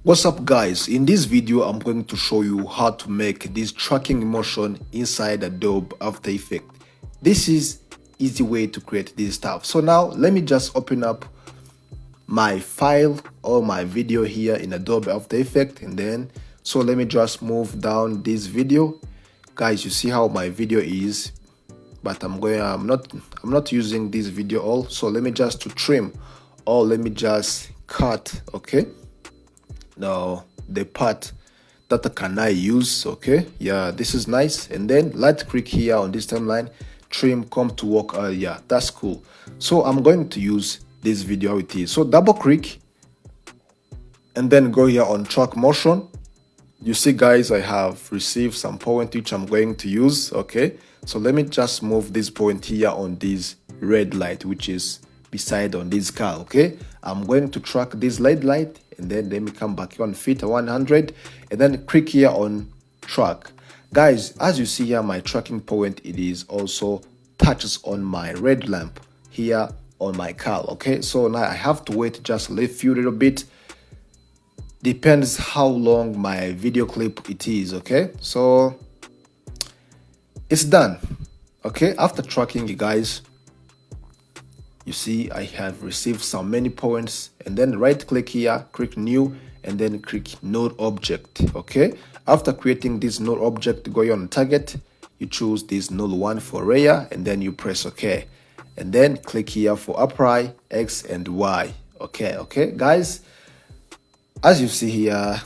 What's up guys, in this video I'm going to show you how to make this tracking motion inside Adobe After Effects. This is easy way to create this stuff. So now let me just open up my file or my video here in Adobe After Effects, and then so let me just move down this video. Guys, you see how my video is, but I'm not using this video all, so let me just to trim or let me just cut, okay? Now the part that can I use, okay? Yeah, this is nice. And then right click here on this timeline, trim, come to work area. That's cool. So I'm going to use this video how it is. So double click and then go here on track motion. You see guys, I have received some point which I'm going to use, okay? So let me just move this point here on this red light which is beside on this car, okay? I'm going to track this red light, and then let me come back on fit 100 and then click here on track. Guys, as you see here, my tracking point, it is also touches on my red lamp here on my car, okay? So now I have to wait just a few little bit, depends how long my video clip it is, okay? So it's done, okay? After tracking, you guys, you see I have received so many points, and then right click here, click new, and then click node object, okay? After creating this node object, go on target, you choose this node 1 for layer, and then you press OK, and then click here for apply X and Y, okay guys, as you see here,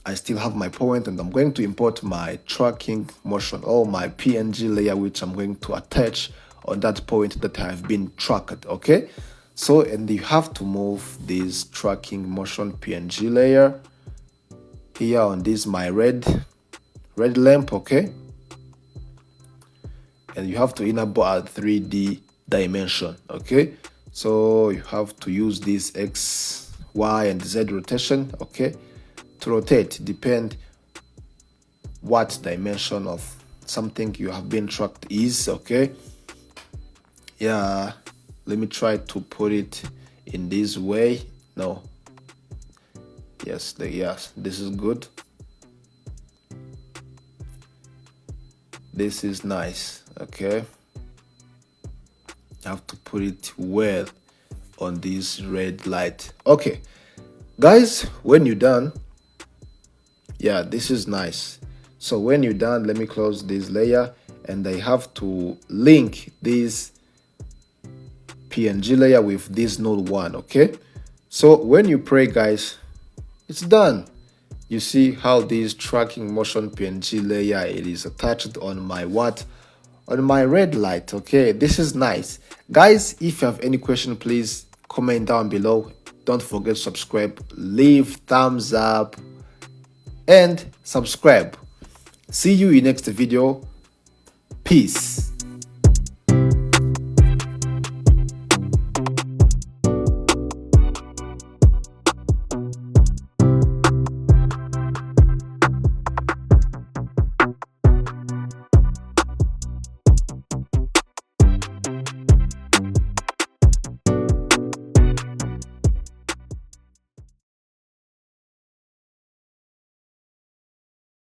I still have my point, and I'm going to import my tracking motion or my PNG layer which I'm going to attach on that point that have been tracked, okay? So, and you have to move this tracking motion PNG layer here on this my red lamp, okay? And you have to enable a 3D dimension, okay? So you have to use this X, Y, and Z rotation, okay? To rotate, depend what dimension of something you have been tracked is, okay? Yeah, let me try to put it in this way. No, yes, this is good, this is nice, okay? I have to put it well on this red light, okay guys. When you're done, yeah, this is nice. So when you're done, let me close this layer, and I have to link this PNG layer with this node 1, okay? So when you pray guys, it's done. You see how this tracking motion PNG layer, it is attached on my on my red light, okay? This is nice guys. If you have any question, please comment down below. Don't forget to subscribe, leave thumbs up and subscribe. See you in next video. Peace.